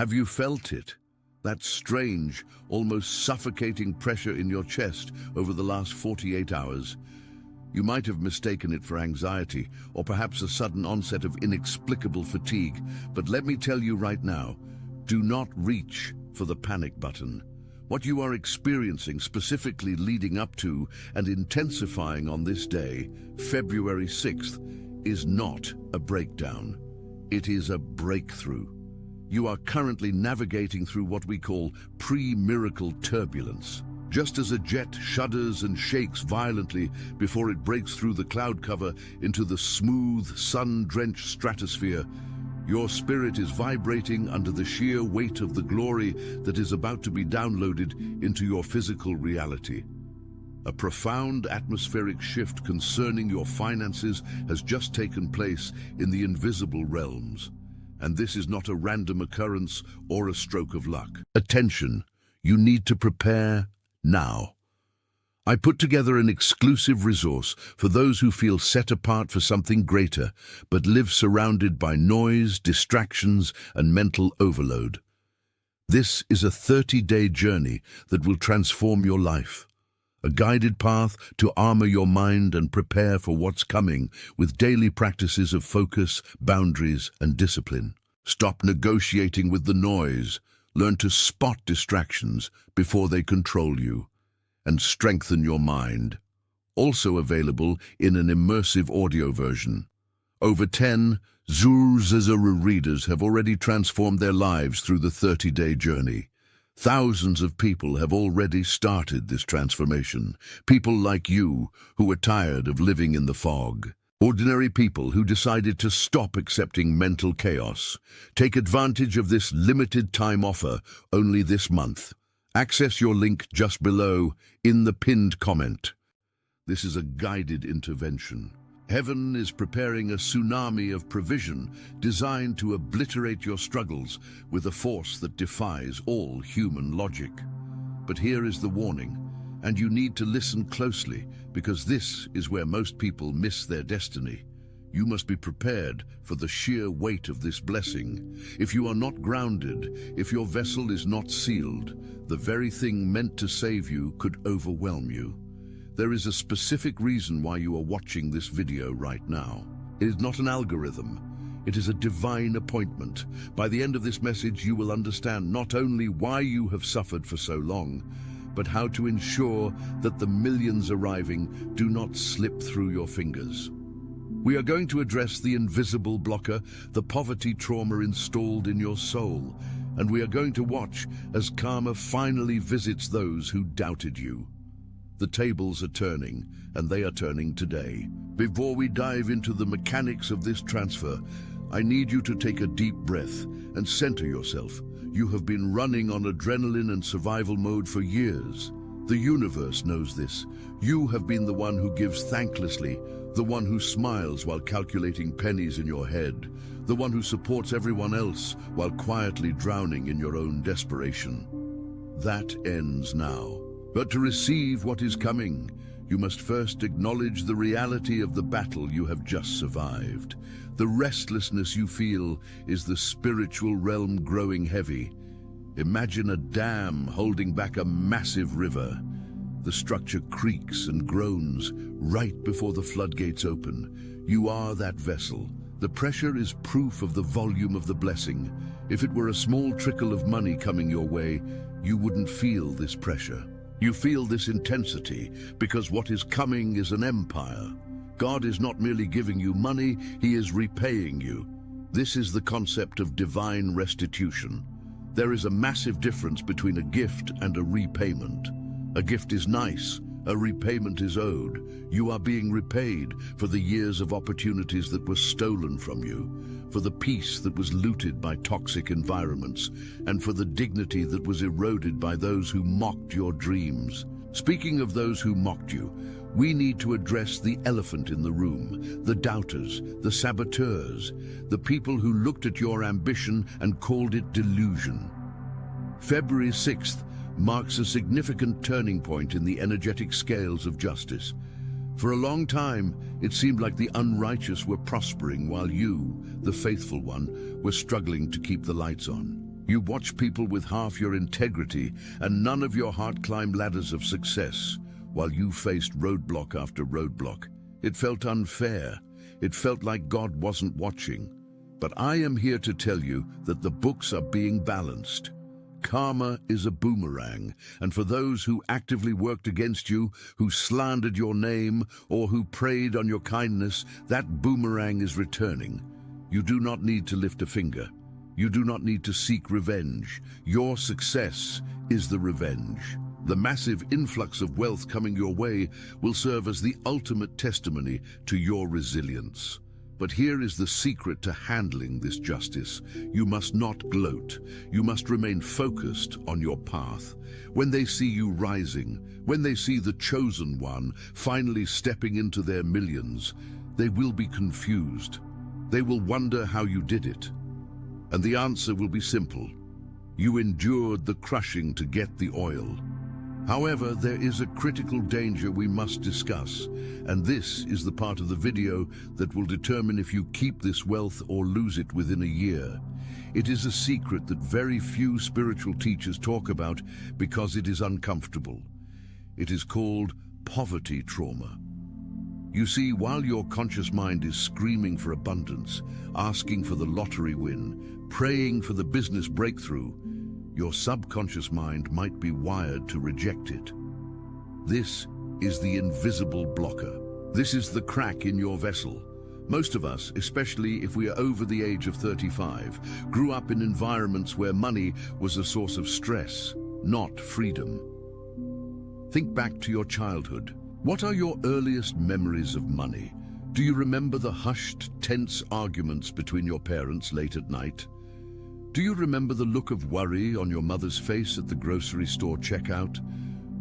Have you felt it? That strange, almost suffocating pressure in your chest over the last 48 hours? You might have mistaken it for anxiety, or perhaps a sudden onset of inexplicable fatigue, but let me tell you right now, do not reach for the panic button. What you are experiencing, specifically leading up to and intensifying on this day, February 6th, is not a breakdown. It is a breakthrough. You are currently navigating through what we call pre-miracle turbulence. Just as a jet shudders and shakes violently before it breaks through the cloud cover into the smooth, sun-drenched stratosphere, your spirit is vibrating under the sheer weight of the glory that is about to be downloaded into your physical reality. A profound atmospheric shift concerning your finances has just taken place in the invisible realms. And this is not a random occurrence or a stroke of luck. Attention, you need to prepare now. I put together an exclusive resource for those who feel set apart for something greater, but live surrounded by noise, distractions, and mental overload. This is a 30-day journey that will transform your life. A guided path to armor your mind and prepare for what's coming with daily practices of focus, boundaries, and discipline. Stop negotiating with the noise. Learn to spot distractions before they control you, and strengthen your mind. Also available in an immersive audio version. Over 10 Zuru readers have already transformed their lives through the 30-day journey. Thousands of people have already started this transformation. People like you who are tired of living in the fog. Ordinary people who decided to stop accepting mental chaos. Take advantage of this limited time offer only this month. Access your link just below in the pinned comment. This is a guided intervention. Heaven is preparing a tsunami of provision designed to obliterate your struggles with a force that defies all human logic. But here is the warning, and you need to listen closely because this is where most people miss their destiny. You must be prepared for the sheer weight of this blessing. If you are not grounded, if your vessel is not sealed, the very thing meant to save you could overwhelm you. There is a specific reason why you are watching this video right now. It is not an algorithm. It is a divine appointment. By the end of this message, you will understand not only why you have suffered for so long, but how to ensure that the millions arriving do not slip through your fingers. We are going to address the invisible blocker, the poverty trauma installed in your soul, and we are going to watch as karma finally visits those who doubted you. The tables are turning, and they are turning today. Before we dive into the mechanics of this transfer, I need you to take a deep breath and center yourself. You have been running on adrenaline and survival mode for years. The universe knows this. You have been the one who gives thanklessly, the one who smiles while calculating pennies in your head, the one who supports everyone else while quietly drowning in your own desperation. That ends now. But to receive what is coming, you must first acknowledge the reality of the battle you have just survived. The restlessness you feel is the spiritual realm growing heavy. Imagine a dam holding back a massive river. The structure creaks and groans right before the floodgates open. You are that vessel. The pressure is proof of the volume of the blessing. If it were a small trickle of money coming your way, you wouldn't feel this pressure. You feel this intensity because what is coming is an empire. God is not merely giving you money, He is repaying you. This is the concept of divine restitution. There is a massive difference between a gift and a repayment. A gift is nice, a repayment is owed. You are being repaid for the years of opportunities that were stolen from you, for the peace that was looted by toxic environments, and for the dignity that was eroded by those who mocked your dreams. Speaking of those who mocked you, we need to address the elephant in the room, the doubters, the saboteurs, the people who looked at your ambition and called it delusion. February 6th marks a significant turning point in the energetic scales of justice. For a long time, it seemed like the unrighteous were prospering while you, the faithful one, were struggling to keep the lights on. You watch people with half your integrity and none of your heart climb ladders of success, while you faced roadblock after roadblock. It felt unfair. It felt like God wasn't watching. But I am here to tell you that the books are being balanced. Karma is a boomerang, and for those who actively worked against you, who slandered your name, or who preyed on your kindness, that boomerang is returning. You do not need to lift a finger. You do not need to seek revenge. Your success is the revenge. The massive influx of wealth coming your way will serve as the ultimate testimony to your resilience. But here is the secret to handling this justice. You must not gloat. You must remain focused on your path. When they see you rising, when they see the chosen one finally stepping into their millions, they will be confused. They will wonder how you did it. And the answer will be simple. You endured the crushing to get the oil. However, there is a critical danger we must discuss, and this is the part of the video that will determine if you keep this wealth or lose it within a year. It is a secret that very few spiritual teachers talk about because it is uncomfortable. It is called poverty trauma. You see, while your conscious mind is screaming for abundance, asking for the lottery win, praying for the business breakthrough, your subconscious mind might be wired to reject it. This is the invisible blocker. This is the crack in your vessel. Most of us, especially if we are over the age of 35, grew up in environments where money was a source of stress, not freedom. Think back to your childhood. What are your earliest memories of money? Do you remember the hushed, tense arguments between your parents late at night? Do you remember the look of worry on your mother's face at the grocery store checkout?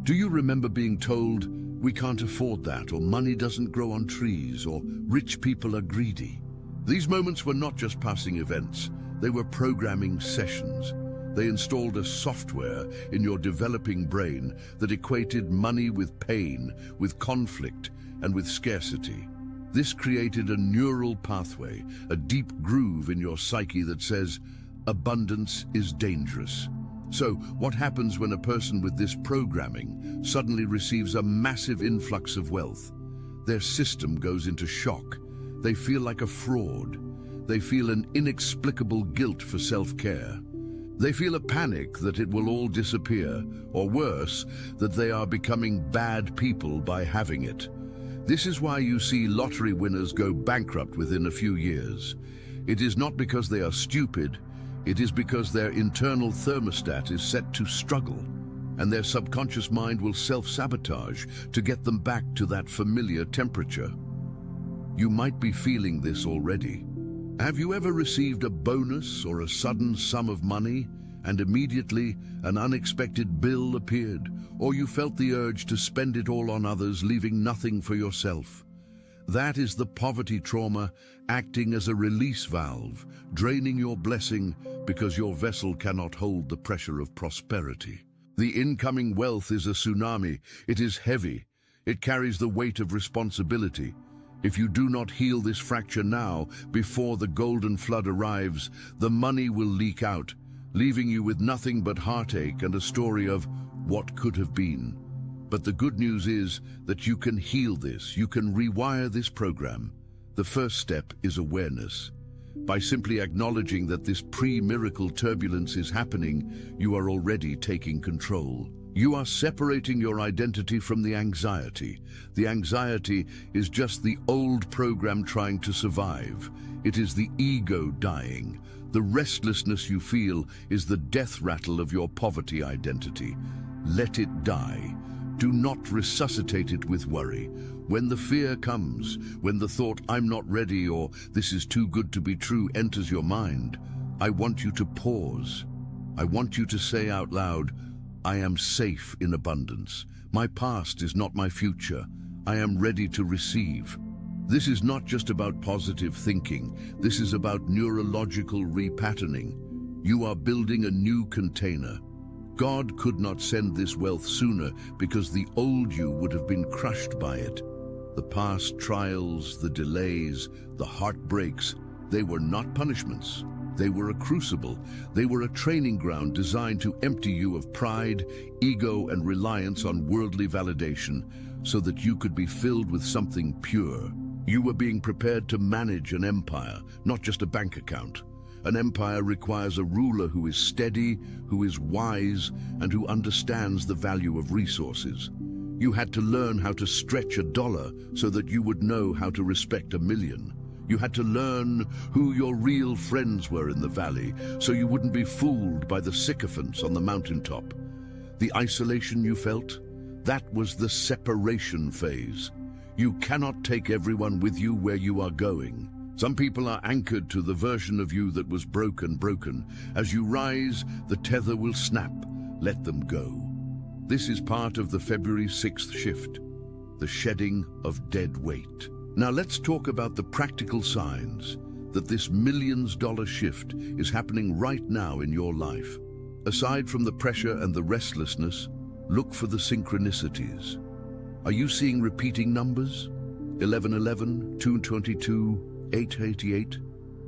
Do you remember being told, "We can't afford that," or "money doesn't grow on trees," or "rich people are greedy"? These moments were not just passing events, they were programming sessions. They installed a software in your developing brain that equated money with pain, with conflict, and with scarcity. This created a neural pathway, a deep groove in your psyche that says, abundance is dangerous. So, what happens when a person with this programming suddenly receives a massive influx of wealth? Their system goes into shock. They feel like a fraud. They feel an inexplicable guilt for self-care. They feel a panic that it will all disappear, or worse, that they are becoming bad people by having it. This is why you see lottery winners go bankrupt within a few years. It is not because they are stupid. It is because their internal thermostat is set to struggle, and their subconscious mind will self-sabotage to get them back to that familiar temperature. You might be feeling this already. Have you ever received a bonus or a sudden sum of money, and immediately an unexpected bill appeared, or you felt the urge to spend it all on others, leaving nothing for yourself? That is the poverty trauma acting as a release valve, draining your blessing because your vessel cannot hold the pressure of prosperity. The incoming wealth is a tsunami. It is heavy. It carries the weight of responsibility. If you do not heal this fracture now, before the golden flood arrives, the money will leak out, leaving you with nothing but heartache and a story of what could have been. But the good news is that you can heal this. You can rewire this program. The first step is awareness. By simply acknowledging that this pre-miracle turbulence is happening, you are already taking control. You are separating your identity from the anxiety. The anxiety is just the old program trying to survive. It is the ego dying. The restlessness you feel is the death rattle of your poverty identity. Let it die. Do not resuscitate it with worry. When the fear comes, when the thought, "I'm not ready," or "this is too good to be true," enters your mind, I want you to pause. I want you to say out loud, "I am safe in abundance. My past is not my future. I am ready to receive." This is not just about positive thinking. This is about neurological repatterning. You are building a new container. God could not send this wealth sooner because the old you would have been crushed by it. The past trials, the delays, the heartbreaks, they were not punishments. They were a crucible. They were a training ground designed to empty you of pride, ego, and reliance on worldly validation so that you could be filled with something pure. You were being prepared to manage an empire, not just a bank account. An empire requires a ruler who is steady, who is wise, and who understands the value of resources. You had to learn how to stretch $1 so that you would know how to respect $1 million. You had to learn who your real friends were in the valley so you wouldn't be fooled by the sycophants on the mountaintop. The isolation you felt, that was the separation phase. You cannot take everyone with you where you are going. Some people are anchored to the version of you that was broken. As you rise, the tether will snap. Let them go. This is part of the February 6th shift, the shedding of dead weight. Now let's talk about the practical signs that this millions-dollar shift is happening right now in your life. Aside from the pressure and the restlessness, look for the synchronicities. Are you seeing repeating numbers? 1111, 222, 888?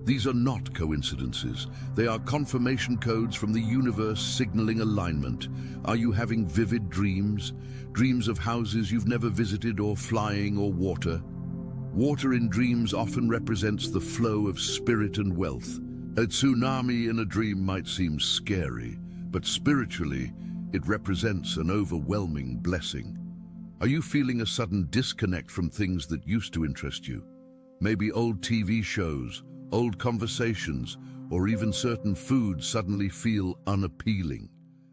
These are not coincidences. They are confirmation codes from the universe signaling alignment. Are you having vivid dreams? Dreams of houses you've never visited, or flying, or water? Water in dreams often represents the flow of spirit and wealth. A tsunami in a dream might seem scary, but spiritually, it represents an overwhelming blessing. Are you feeling a sudden disconnect from things that used to interest you? Maybe old TV shows, old conversations, or even certain foods suddenly feel unappealing.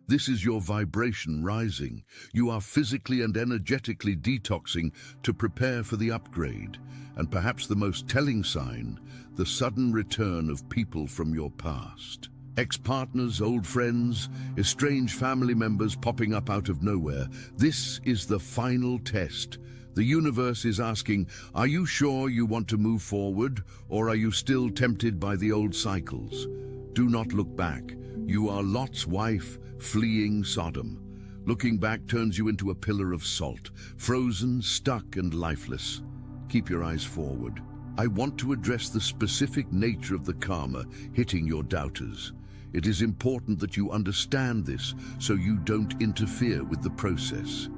This is your vibration rising. You are physically and energetically detoxing to prepare for the upgrade. And perhaps the most telling sign, the sudden return of people from your past. Ex-partners, old friends, estranged family members popping up out of nowhere. This is the final test. The universe is asking, are you sure you want to move forward, or are you still tempted by the old cycles? Do not look back. You are Lot's wife, fleeing Sodom. Looking back turns you into a pillar of salt, frozen, stuck, and lifeless. Keep your eyes forward. I want to address the specific nature of the karma hitting your doubters. It is important that you understand this so you don't interfere with the process.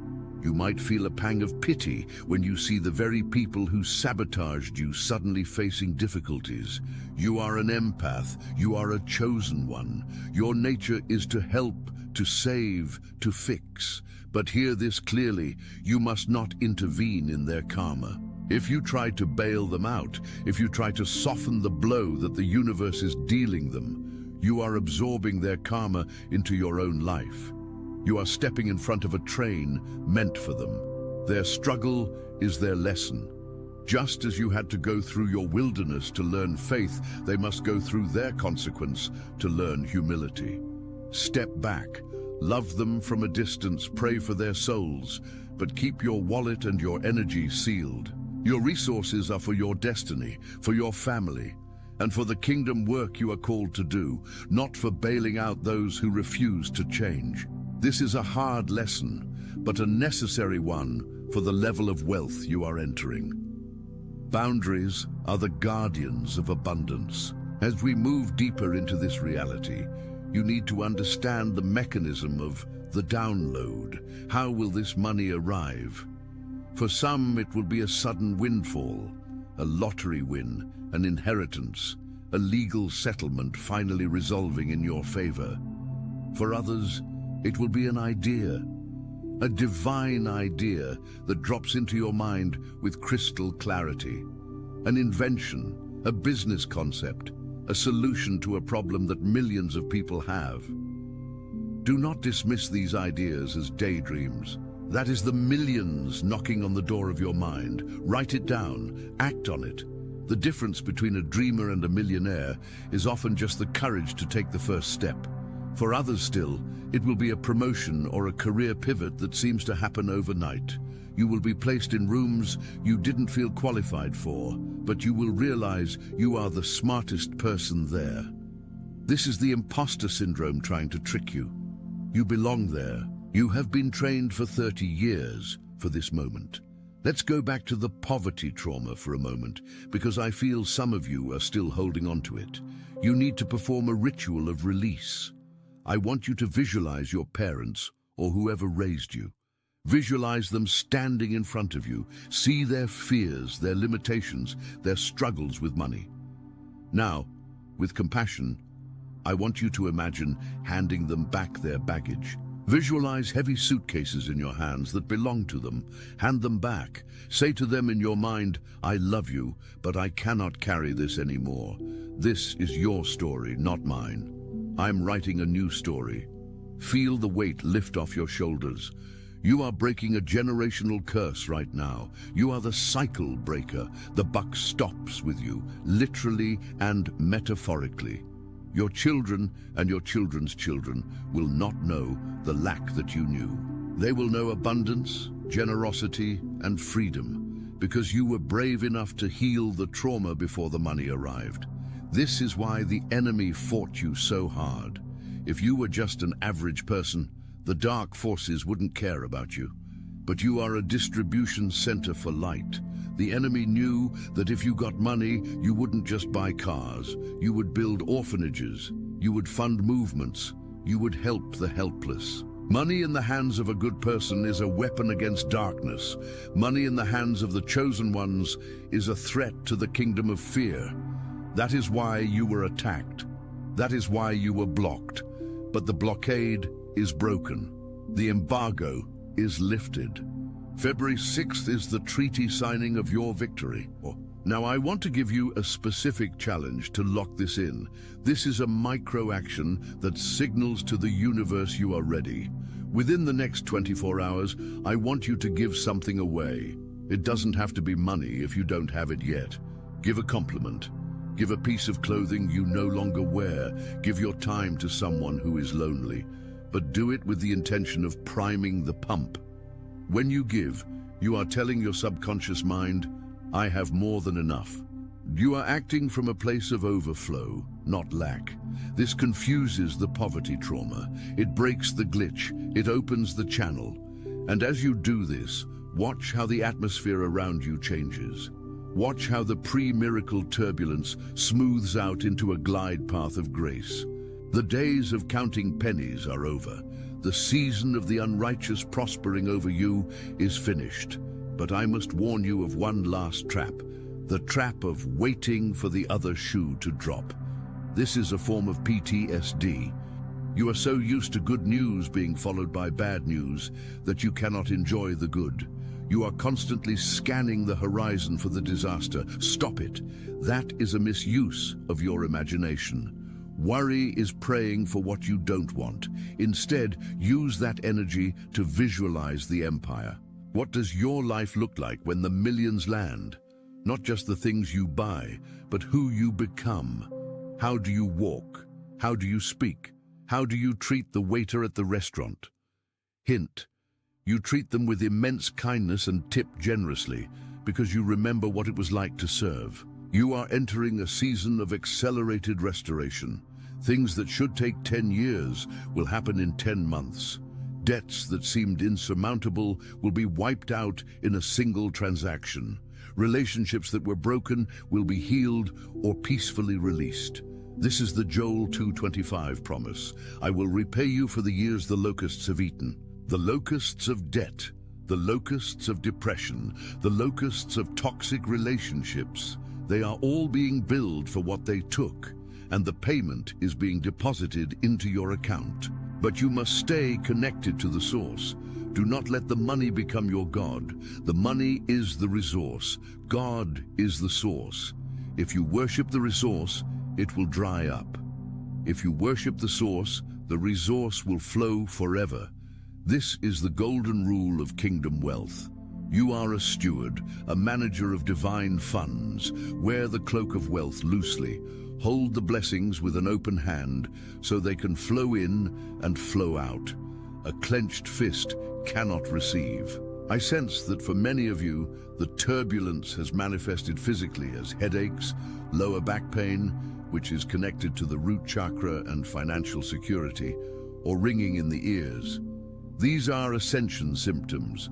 You might feel a pang of pity when you see the very people who sabotaged you suddenly facing difficulties. You are an empath. You are a chosen one. Your nature is to help, to save, to fix. But hear this clearly, you must not intervene in their karma. If you try to bail them out, if you try to soften the blow that the universe is dealing them, you are absorbing their karma into your own life. You are stepping in front of a train meant for them. Their struggle is their lesson. Just as you had to go through your wilderness to learn faith, they must go through their consequence to learn humility. Step back, love them from a distance, pray for their souls, but keep your wallet and your energy sealed. Your resources are for your destiny, for your family, and for the kingdom work you are called to do, not for bailing out those who refuse to change. This is a hard lesson, but a necessary one for the level of wealth you are entering. Boundaries are the guardians of abundance. As we move deeper into this reality, you need to understand the mechanism of the download. How will this money arrive? For some, it will be a sudden windfall, a lottery win, an inheritance, a legal settlement finally resolving in your favor. For others, it will be an idea, a divine idea that drops into your mind with crystal clarity. An invention, a business concept, a solution to a problem that millions of people have. Do not dismiss these ideas as daydreams. That is the millions knocking on the door of your mind. Write it down, act on it. The difference between a dreamer and a millionaire is often just the courage to take the first step. For others still, it will be a promotion or a career pivot that seems to happen overnight. You will be placed in rooms you didn't feel qualified for, but you will realize you are the smartest person there. This is the imposter syndrome trying to trick you. You belong there. You have been trained for 30 years for this moment. Let's go back to the poverty trauma for a moment, because I feel some of you are still holding on to it. You need to perform a ritual of release. I want you to visualize your parents or whoever raised you. Visualize them standing in front of you. See their fears, their limitations, their struggles with money. Now, with compassion, I want you to imagine handing them back their baggage. Visualize heavy suitcases in your hands that belong to them. Hand them back. Say to them in your mind, I love you, but I cannot carry this anymore. This is your story, not mine. I'm writing a new story. Feel the weight lift off your shoulders. You are breaking a generational curse right now. You are the cycle breaker. The buck stops with you, literally and metaphorically. Your children and your children's children will not know the lack that you knew. They will know abundance, generosity, and freedom, because you were brave enough to heal the trauma before the money arrived. This is why the enemy fought you so hard. If you were just an average person, the dark forces wouldn't care about you. But you are a distribution center for light. The enemy knew that if you got money, you wouldn't just buy cars. You would build orphanages. You would fund movements. You would help the helpless. Money in the hands of a good person is a weapon against darkness. Money in the hands of the chosen ones is a threat to the kingdom of fear. That is why you were attacked. That is why you were blocked. But the blockade is broken. The embargo is lifted. February 6th is the treaty signing of your victory. Now I want to give you a specific challenge to lock this in. This is a micro action that signals to the universe you are ready. Within the next 24 hours, I want you to give something away. It doesn't have to be money if you don't have it yet. Give a compliment. Give a piece of clothing you no longer wear. Give your time to someone who is lonely. But do it with the intention of priming the pump. When you give, you are telling your subconscious mind, I have more than enough. You are acting from a place of overflow, not lack. This confuses the poverty trauma. It breaks the glitch. It opens the channel. And as you do this, watch how the atmosphere around you changes. Watch how the pre-miracle turbulence smooths out into a glide path of grace. The days of counting pennies are over. The season of the unrighteous prospering over you is finished. But I must warn you of one last trap, the trap of waiting for the other shoe to drop. This is a form of PTSD. You are so used to good news being followed by bad news that you cannot enjoy the good. You are constantly scanning the horizon for the disaster. Stop it. That is a misuse of your imagination. Worry is praying for what you don't want. Instead, use that energy to visualize the empire. What does your life look like when the millions land? Not just the things you buy, but who you become. How do you walk? How do you speak? How do you treat the waiter at the restaurant? Hint: you treat them with immense kindness and tip generously because you remember what it was like to serve. You are entering a season of accelerated restoration. Things that should take 10 years will happen in 10 months. Debts that seemed insurmountable will be wiped out in a single transaction. Relationships that were broken will be healed or peacefully released. This is the Joel 2:25 promise. I will repay you for the years the locusts have eaten. The locusts of debt, the locusts of depression, the locusts of toxic relationships. They are all being billed for what they took, and the payment is being deposited into your account. But you must stay connected to the source. Do not let the money become your God. The money is the resource. God is the source. If you worship the resource, it will dry up. If you worship the source, the resource will flow forever. This is the golden rule of kingdom wealth. You are a steward, a manager of divine funds. Wear the cloak of wealth loosely. Hold the blessings with an open hand so they can flow in and flow out. A clenched fist cannot receive. I sense that for many of you, the turbulence has manifested physically as headaches, lower back pain, which is connected to the root chakra and financial security, or ringing in the ears. These are ascension symptoms.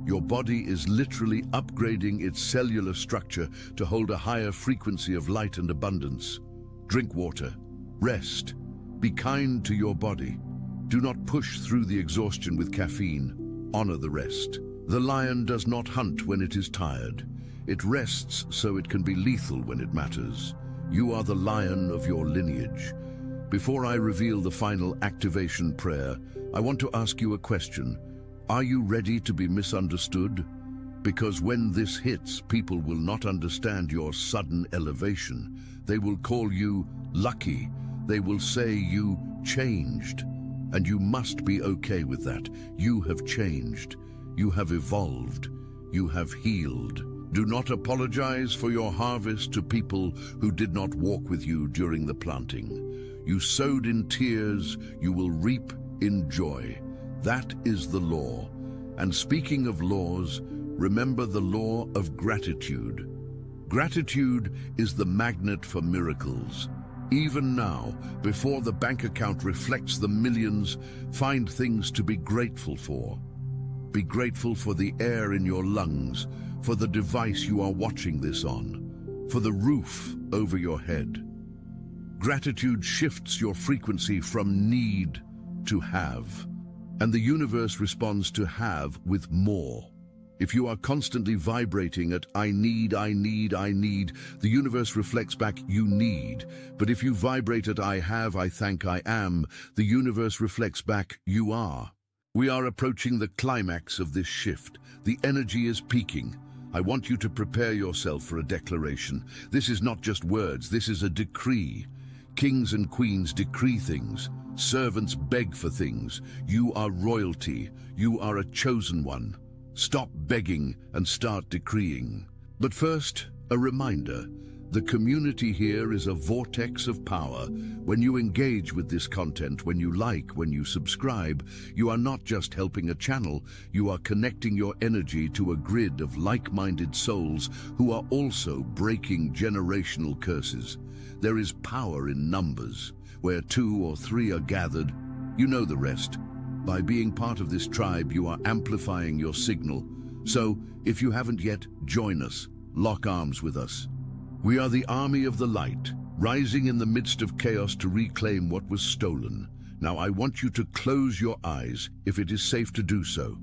Your body is literally upgrading its cellular structure to hold a higher frequency of light and abundance. Drink water. Rest. Be kind to your body. Do not push through the exhaustion with caffeine. Honor the rest. The lion does not hunt when it is tired. It rests so it can be lethal when it matters. You are the lion of your lineage. Before I reveal the final activation prayer, I want to ask you a question. Are you ready to be misunderstood? Because when this hits, people will not understand your sudden elevation. They will call you lucky. They will say you changed. And you must be okay with that. You have changed. You have evolved. You have healed. Do not apologize for your harvest to people who did not walk with you during the planting. You sowed in tears, you will reap in joy. That is the law. And speaking of laws, remember the law of gratitude. Gratitude is the magnet for miracles. Even now, before the bank account reflects the millions, find things to be grateful for. Be grateful for the air in your lungs, for the device you are watching this on, for the roof over your head. Gratitude shifts your frequency from need to have, and the universe responds to have with more. If you are constantly vibrating at I need, the universe reflects back you need. But if you vibrate at I have, I thank, I am, the universe reflects back you are. We are approaching the climax of this shift. The energy is peaking. I want you to prepare yourself for a declaration. This is not just words, this is a decree. Kings and queens decree things. Servants beg for things. You are royalty. You are a chosen one. Stop begging and start decreeing. But first, a reminder. The community here is a vortex of power. When you engage with this content, when you like, when you subscribe, you are not just helping a channel, you are connecting your energy to a grid of like-minded souls who are also breaking generational curses. There is power in numbers. Where 2 or 3 are gathered, you know the rest. By being part of this tribe, you are amplifying your signal. So, if you haven't yet, join us. Lock arms with us. We are the army of the light, rising in the midst of chaos to reclaim what was stolen. Now I want you to close your eyes, if it is safe to do so.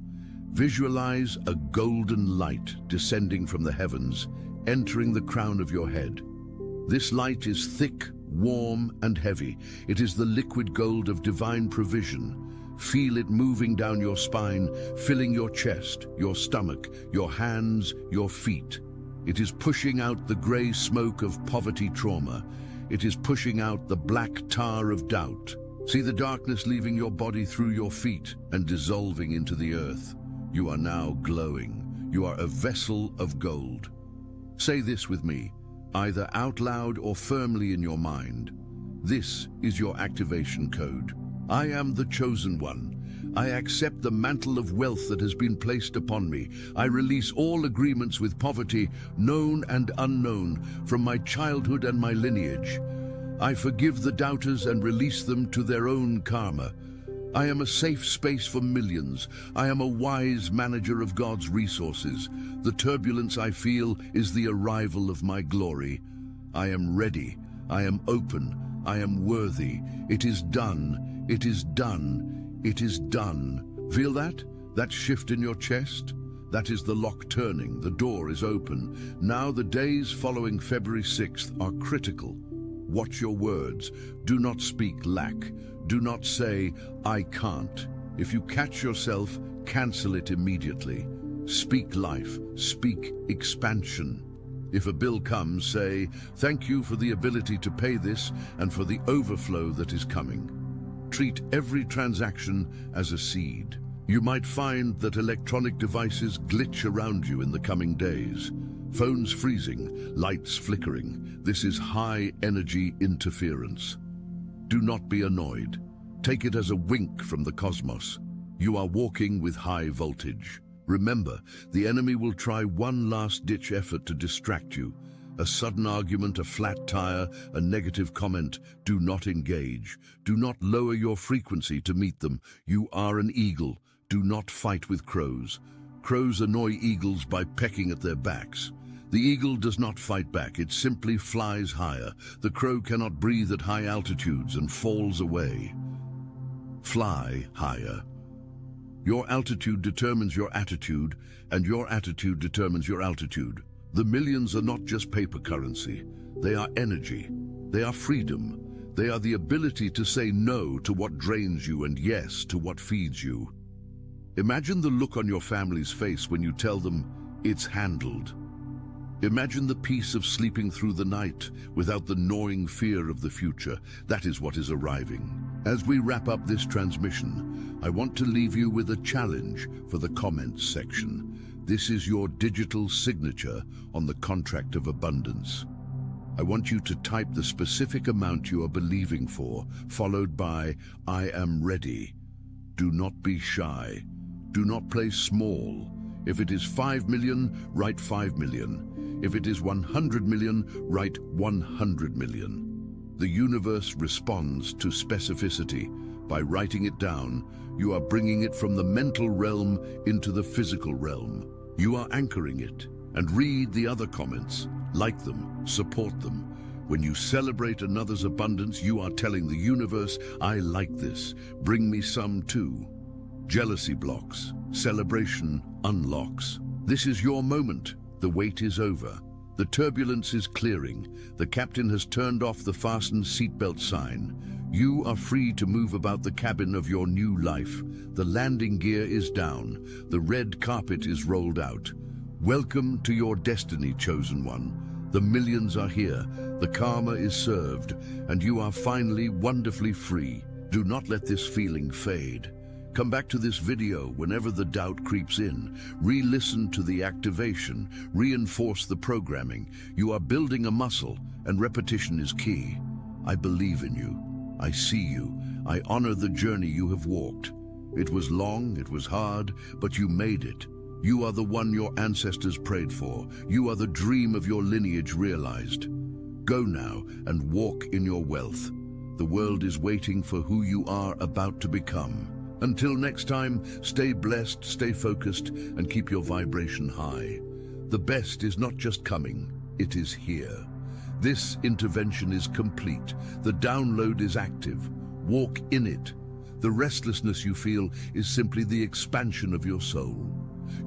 Visualize a golden light descending from the heavens, entering the crown of your head. This light is thick, warm, and heavy. It is the liquid gold of divine provision. Feel it moving down your spine, filling your chest, your stomach, your hands, your feet. It is pushing out the gray smoke of poverty trauma. It is pushing out the black tar of doubt. See the darkness leaving your body through your feet and dissolving into the earth. You are now glowing. You are a vessel of gold. Say this with me, either out loud or firmly in your mind. This is your activation code. I am the chosen one. I accept the mantle of wealth that has been placed upon me. I release all agreements with poverty, known and unknown, from my childhood and my lineage. I forgive the doubters and release them to their own karma. I am a safe space for millions. I am a wise manager of God's resources. The turbulence I feel is the arrival of my glory. I am ready. I am open. I am worthy. It is done. It is done. It is done. Feel that? That shift in your chest? That is the lock turning. The door is open. Now the days following February 6th are critical. Watch your words. Do not speak lack. Do not say, I can't. If you catch yourself, cancel it immediately. Speak life. Speak expansion. If a bill comes, say, thank you for the ability to pay this and for the overflow that is coming. Treat every transaction as a seed. You might find that electronic devices glitch around you in the coming days. Phones freezing, lights flickering. This is high-energy interference. Do not be annoyed. Take it as a wink from the cosmos. You are walking with high voltage. Remember, the enemy will try one last-ditch effort to distract you. A sudden argument, a flat tire, a negative comment. Do not engage. Do not lower your frequency to meet them. You are an eagle. Do not fight with crows. Crows annoy eagles by pecking at their backs. The eagle does not fight back, it simply flies higher. The crow cannot breathe at high altitudes and falls away. Fly higher. Your altitude determines your attitude, and your attitude determines your altitude. The millions are not just paper currency. They are energy. They are freedom. They are the ability to say no to what drains you and yes to what feeds you. Imagine the look on your family's face when you tell them it's handled. Imagine the peace of sleeping through the night without the gnawing fear of the future. That is what is arriving. As we wrap up this transmission, I want to leave you with a challenge for the comments section. This is your digital signature on the contract of abundance. I want you to type the specific amount you are believing for, followed by "I am ready." Do not be shy. Do not play small. If it is 5 million, write 5 million. If it is 100 million, write 100 million. The universe responds to specificity. By writing it down, you are bringing it from the mental realm into the physical realm. You are anchoring it. And read the other comments. Like them, support them. When you celebrate another's abundance, you are telling the universe, "I like this. Bring me some too." Jealousy blocks. Celebration unlocks. This is your moment. The wait is over. The turbulence is clearing. The captain has turned off the fasten seatbelt sign. You are free to move about the cabin of your new life. The landing gear is down. The red carpet is rolled out. Welcome to your destiny, chosen one. The millions are here, the karma is served, and you are finally wonderfully free. Do not let this feeling fade. Come back to this video whenever the doubt creeps in. Re-listen to the activation, reinforce the programming. You are building a muscle, and repetition is key. I believe in you. I see you. I honor the journey you have walked. It was long, it was hard, but you made it. You are the one your ancestors prayed for. You are the dream of your lineage realized. Go now and walk in your wealth. The world is waiting for who you are about to become. Until next time, stay blessed, stay focused, and keep your vibration high. The best is not just coming, it is here. This intervention is complete. The download is active. Walk in it. The restlessness you feel is simply the expansion of your soul.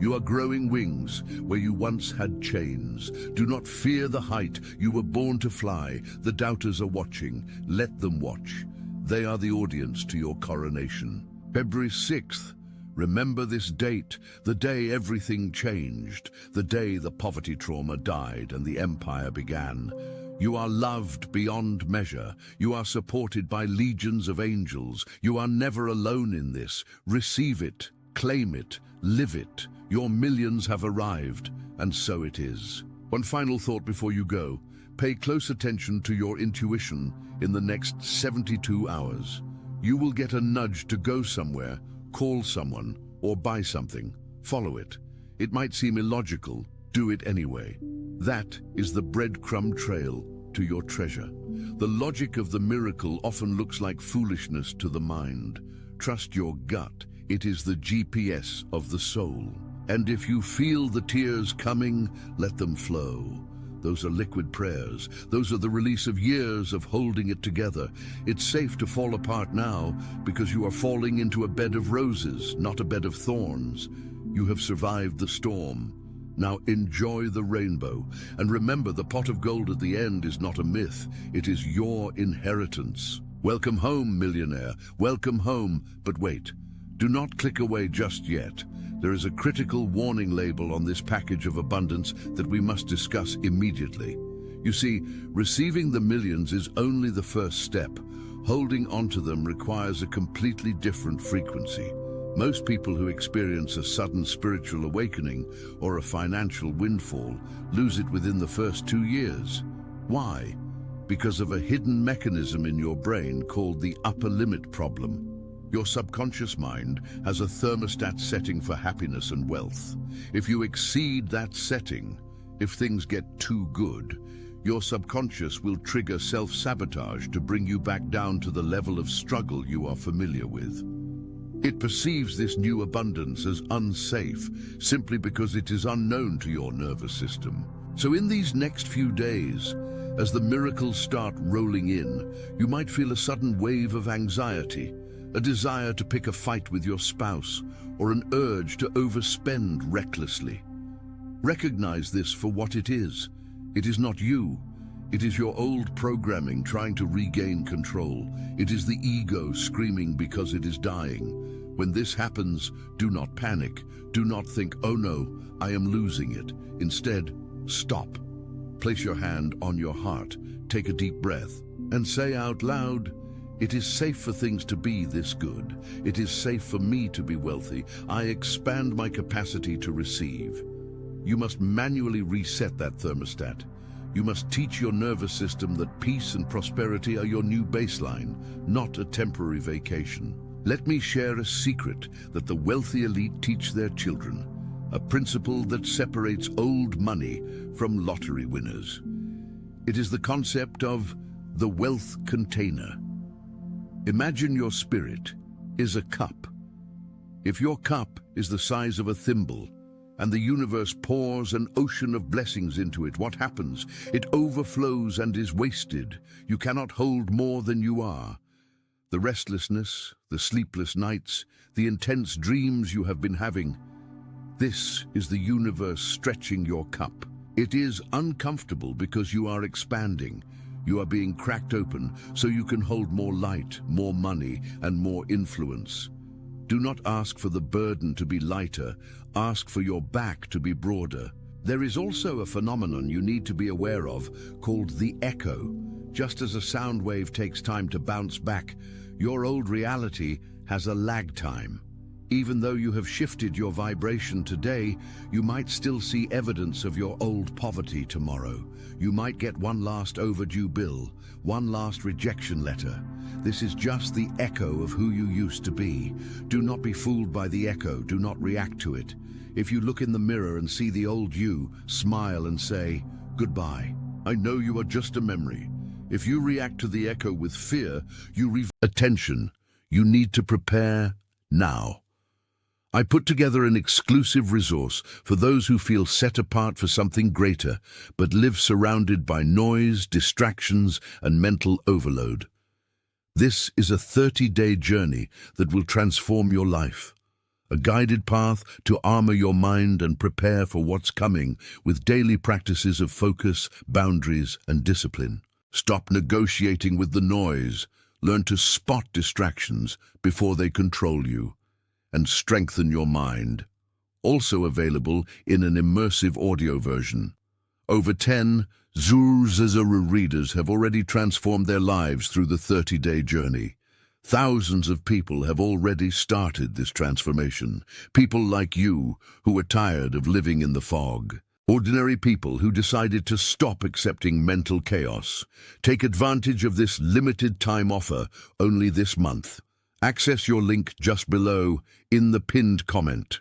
You are growing wings where you once had chains. Do not fear the height. You were born to fly. The doubters are watching. Let them watch. They are the audience to your coronation. February 6th. Remember this date, the day everything changed, the day the poverty trauma died and the empire began. You are loved beyond measure. You are supported by legions of angels. You are never alone in this. Receive it, claim it, live it. Your millions have arrived, and so it is. One final thought before you go. Pay close attention to your intuition in the next 72 hours. You will get a nudge to go somewhere, call someone, or buy something. Follow it. It might seem illogical. Do it anyway. That is the breadcrumb trail to your treasure. The logic of the miracle often looks like foolishness to the mind. Trust your gut. It is the GPS of the soul. And if you feel the tears coming, let them flow. Those are liquid prayers. Those are the release of years of holding it together. It's safe to fall apart now because you are falling into a bed of roses, not a bed of thorns. You have survived the storm. Now enjoy the rainbow. And remember, the pot of gold at the end is not a myth. It is your inheritance. Welcome home, millionaire. Welcome home. But wait, do not click away just yet. There is a critical warning label on this package of abundance that we must discuss immediately. You see, receiving the millions is only the first step. Holding onto them requires a completely different frequency. Most people who experience a sudden spiritual awakening or a financial windfall lose it within the first 2 years. Why? Because of a hidden mechanism in your brain called the upper limit problem. Your subconscious mind has a thermostat setting for happiness and wealth. If you exceed that setting, if things get too good, your subconscious will trigger self-sabotage to bring you back down to the level of struggle you are familiar with. It perceives this new abundance as unsafe simply because it is unknown to your nervous system. So in these next few days, as the miracles start rolling in, you might feel a sudden wave of anxiety, a desire to pick a fight with your spouse, or an urge to overspend recklessly. Recognize this for what it is. It is not you. It is your old programming trying to regain control. It is the ego screaming because it is dying. When this happens, do not panic. Do not think, "Oh no, I am losing it." Instead, stop. Place your hand on your heart, take a deep breath, and say out loud, "It is safe for things to be this good. It is safe for me to be wealthy. I expand my capacity to receive." You must manually reset that thermostat. You must teach your nervous system that peace and prosperity are your new baseline, not a temporary vacation. Let me share a secret that the wealthy elite teach their children, a principle that separates old money from lottery winners. It is the concept of the wealth container. Imagine your spirit is a cup. If your cup is the size of a thimble, and the universe pours an ocean of blessings into it, what happens? It overflows and is wasted. You cannot hold more than you are. The restlessness, the sleepless nights, the intense dreams you have been having, this is the universe stretching your cup. It is uncomfortable because you are expanding. You are being cracked open so you can hold more light, more money, and more influence. Do not ask for the burden to be lighter, ask for your back to be broader. There is also a phenomenon you need to be aware of called the echo. Just as a sound wave takes time to bounce back, your old reality has a lag time. Even though you have shifted your vibration today, you might still see evidence of your old poverty tomorrow. You might get one last overdue bill, one last rejection letter. This is just the echo of who you used to be. Do not be fooled by the echo. Do not react to it. If you look in the mirror and see the old you, smile and say, "Goodbye. I know you are just a memory." If you react to the echo with fear, attention. You need to prepare now. I put together an exclusive resource for those who feel set apart for something greater, but live surrounded by noise, distractions, and mental overload. This is a 30-day journey that will transform your life. A guided path to armor your mind and prepare for what's coming with daily practices of focus, boundaries, and discipline. Stop negotiating with the noise. Learn to spot distractions before they control you, and strengthen your mind. Also available in an immersive audio version. Over 10 Zuru readers have already transformed their lives through the 30-day journey. Thousands of people have already started this transformation. People like you who are tired of living in the fog. Ordinary people who decided to stop accepting mental chaos. Take advantage of this limited time offer only this month. Access your link just below in the pinned comment.